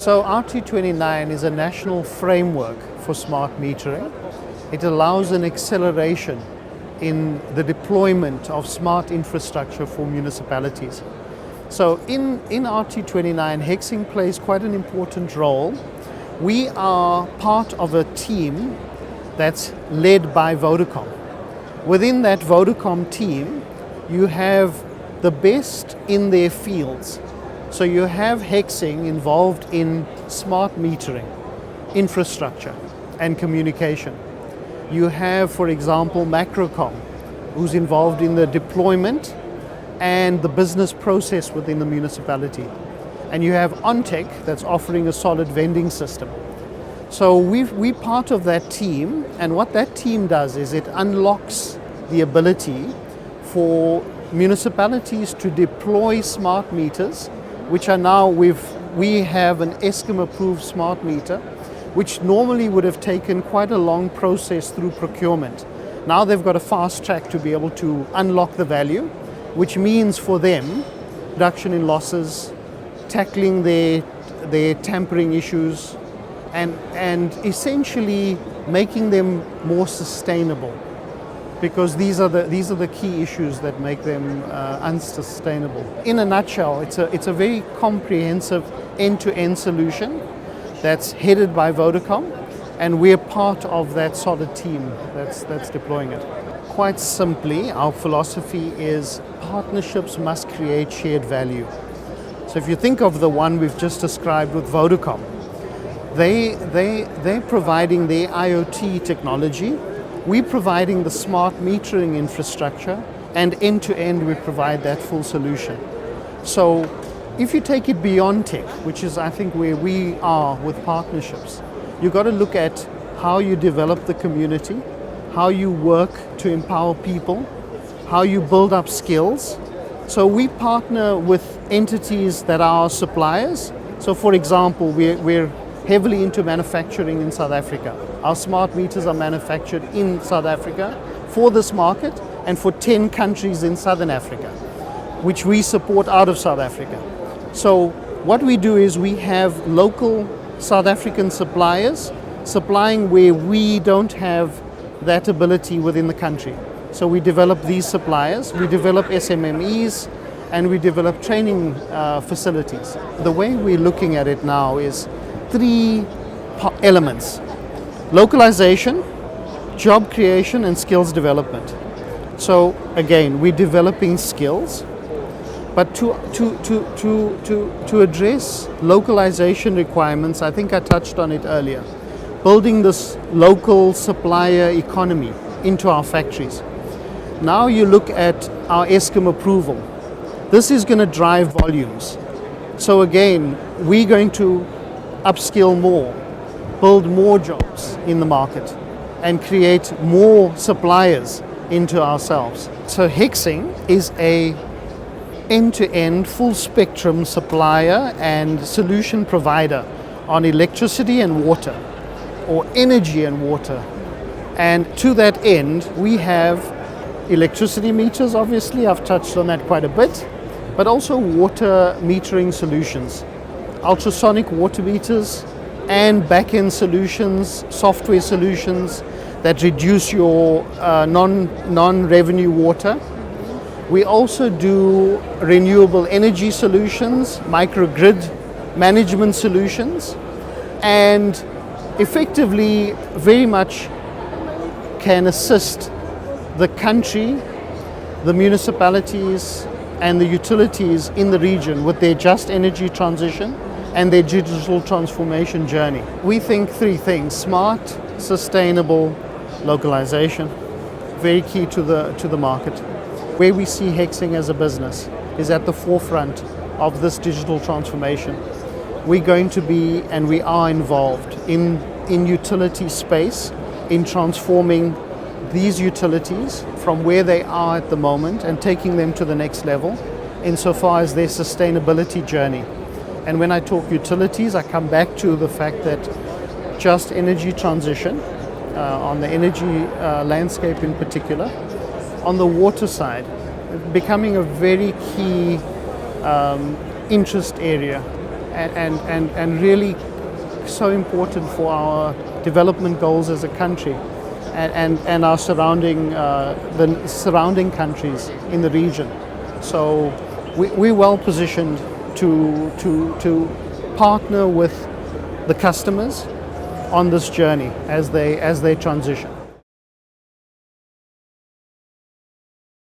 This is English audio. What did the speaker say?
So RT29 is a national framework for smart metering. It allows an acceleration in the deployment of smart infrastructure for municipalities. So in RT29, Hexing plays quite an important role. We are part of a team that's led by Vodacom. Within that Vodacom team, you have the best in their fields. So you have Hexing involved in smart metering, infrastructure, and communication. You have, for example, Macrocom, who's involved in the deployment and the business process within the municipality. And you have OnTech that's offering a solid vending system. So we're part of that team, and what that team does is it unlocks the ability for municipalities to deploy smart meters, which are now, we have an ESCOM approved smart meter, which normally would have taken quite a long process through procurement. Now they've got a fast track to be able to unlock the value, which means for them, reduction in losses, tackling their tampering issues, and essentially making them more sustainable. Because these are the key issues that make them unsustainable. In a nutshell, it's a very comprehensive end-to-end solution that's headed by Vodacom, and we're part of that solid team that's deploying it. Quite simply, our philosophy is partnerships must create shared value. So if you think of the one we've just described with Vodacom, they're providing their IoT technology, we're providing the smart metering infrastructure, and end-to-end we provide that full solution. So if you take it beyond tech, which is I think where we are with partnerships, you've got to look at how you develop the community, how you work to empower people, how you build up skills. So we partner with entities that are our suppliers. So for example, we're heavily into manufacturing in South Africa. Our smart meters are manufactured in South Africa for this market and for 10 countries in Southern Africa, which we support out of South Africa. So what we do is we have local South African suppliers supplying where we don't have that ability within the country. So we develop these suppliers, we develop SMMEs, and we develop training facilities. The way we're looking at it now is three elements: localization, job creation, and skills development. So again, we're developing skills, but to address localization requirements, I think I touched on it earlier, building this local supplier economy into our factories. Now you look at our ESCOM approval. This is going to drive volumes. So again, we're going to upskill more, build more jobs in the market, and create more suppliers into ourselves. So Hexing is a end-to-end full spectrum supplier and solution provider on electricity and water, or energy and water. And to that end, we have electricity meters, obviously, I've touched on that quite a bit, but also water metering solutions, ultrasonic water meters, and back-end solutions, software solutions that reduce your non-revenue water. We also do renewable energy solutions, microgrid management solutions, and effectively very much can assist the country, the municipalities, and the utilities in the region with their just energy transition and their digital transformation journey. We think three things: smart, sustainable, localization, very key to the market. Where we see Hexing as a business is at the forefront of this digital transformation. We're going to be, and we are involved in utility space, in transforming these utilities from where they are at the moment and taking them to the next level insofar as their sustainability journey. And when I talk utilities, I come back to the fact that just energy transition, on the energy landscape in particular, on the water side, becoming a very key interest area and really so important for our development goals as a country, and our the surrounding countries in the region. So we're well positioned to partner with the customers on this journey as they transition.